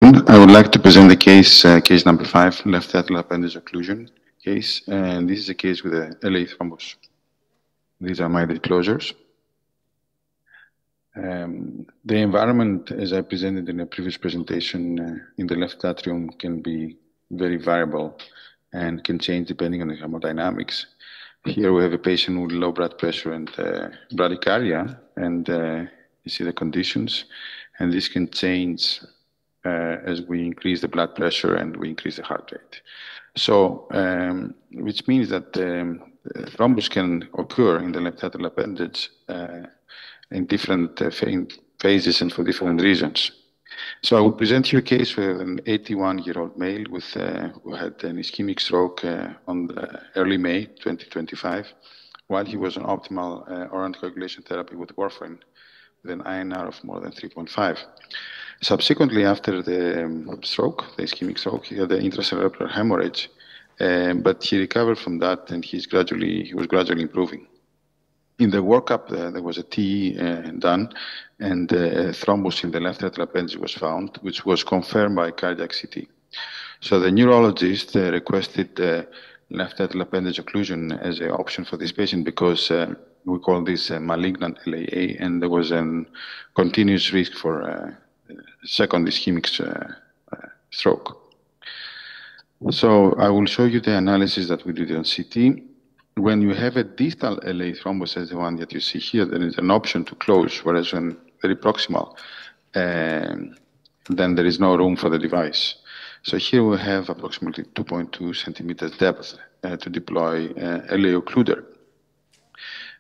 afternoon. I would like to present the case, case number 5, left atrial appendage occlusion case. And this is a case with a LA thrombus. These are my disclosures. The environment, as I presented in a previous presentation, in the left atrium can be very variable and can change depending on the hemodynamics. Here we have a patient with low blood pressure and bradycardia, and you see the conditions, and this can change as we increase the blood pressure and we increase the heart rate. So, which means that thrombus can occur in the left atrial appendage in different phases and for different reasons. So I will present you a case with an 81-year-old male with, who had an ischemic stroke on the early May 2025, while he was on optimal oral anticoagulation therapy with warfarin with an INR of more than 3.5. Subsequently, after the stroke, the ischemic stroke, he had an intracerebral hemorrhage, but he recovered from that and he was gradually improving. In the workup, there was a TE done, and a thrombus in the left atrial appendage was found, which was confirmed by cardiac CT. So the neurologist requested left atrial appendage occlusion as an option for this patient because we call this malignant LAA, and there was a continuous risk for second ischemic stroke. So I will show you the analysis that we did on CT. When you have a distal LA thrombus as the one that you see here, there is an option to close, whereas when very proximal, then there is no room for the device. So here we have approximately 2.2 centimeters depth to deploy LA occluder.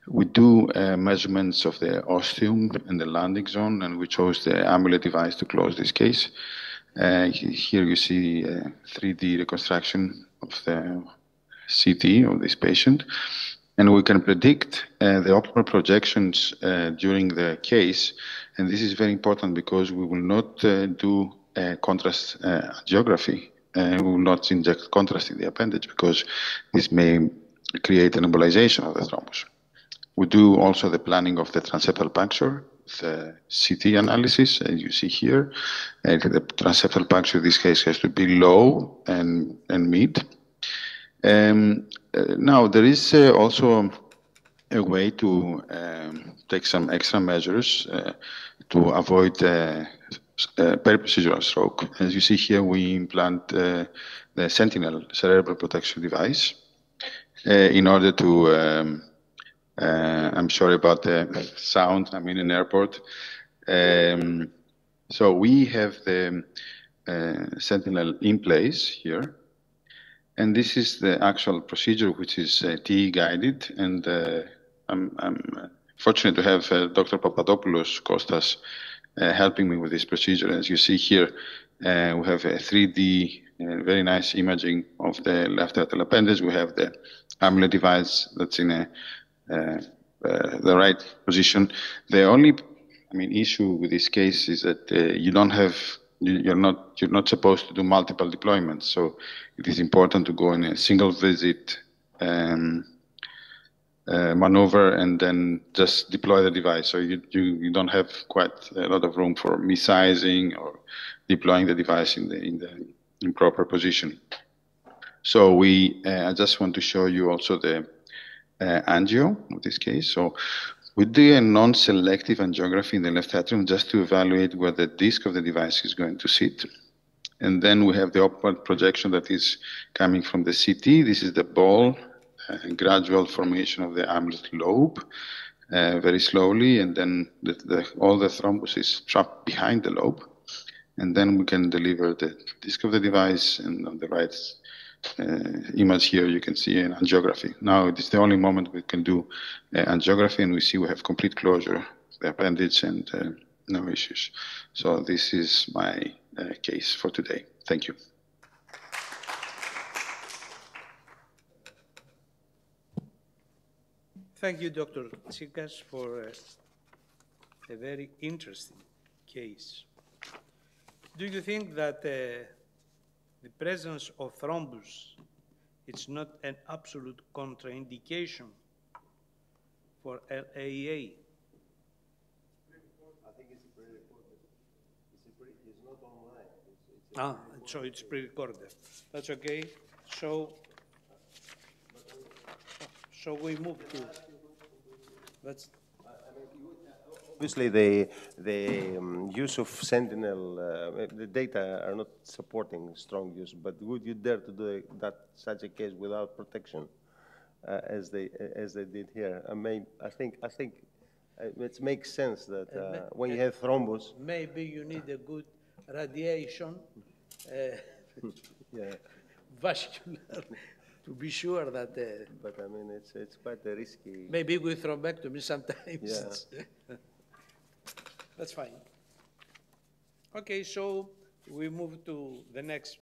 We do measurements of the ostium and the landing zone, and we chose the amulet device to close this case. Here you see 3D reconstruction of the CT of this patient, and we can predict the optimal projections during the case. And this is very important because we will not do contrast angiography. We will not inject contrast in the appendage because this may create an embolization of the thrombus. We do also the planning of the transeptal puncture, the CT analysis, as you see here. The transeptal puncture in this case has to be low and mid. Now, there is also a way to take some extra measures to avoid periprocedural stroke. As you see here, we implant the Sentinel cerebral protection device in order to, I'm sorry about the sound, I'm in an airport. So we have the Sentinel in place here. And this is the actual procedure, which is TE guided. And I'm fortunate to have Dr. Papadopoulos Kostas helping me with this procedure. As you see here, we have a 3D, very nice imaging of the left atrial appendage. We have the amulet device that's in the right position. The only, issue with this case is that you don't have. You're not supposed to do multiple deployments, so it is important to go in a single visit maneuver and then just deploy the device. So you don't have quite a lot of room for resizing or deploying the device in the improper position. So I just want to show you also the angio of this case. So we do a non-selective angiography in the left atrium just to evaluate where the disc of the device is going to sit. And then we have the upward projection that is coming from the CT. This is the ball, gradual formation of the amulet lobe, very slowly, and then all the thrombus is trapped behind the lobe. And then we can deliver the disc of the device, and on the right image here, you can see an angiography. Now, it is the only moment we can do angiography, and we see we have complete closure of the appendage and no issues. So this is my case for today. Thank you. Thank you, Dr. Tzikas, for a very interesting case. Do you think that the presence of thrombus is not an absolute contraindication for LAA? I think it's very important. It's not online. It's So it's pre-recorded. That's okay. So we move to, that's, Obviously, the use of Sentinel, the data are not supporting strong use, but would you dare to do such a case without protection, as they did here? I think it makes sense that when you have thrombus, maybe you need a good radiation, yeah. vascular, to be sure that. But I mean, it's quite a risky. Maybe with thrombectomy sometimes. Yeah. That's fine. Okay, so we move to the next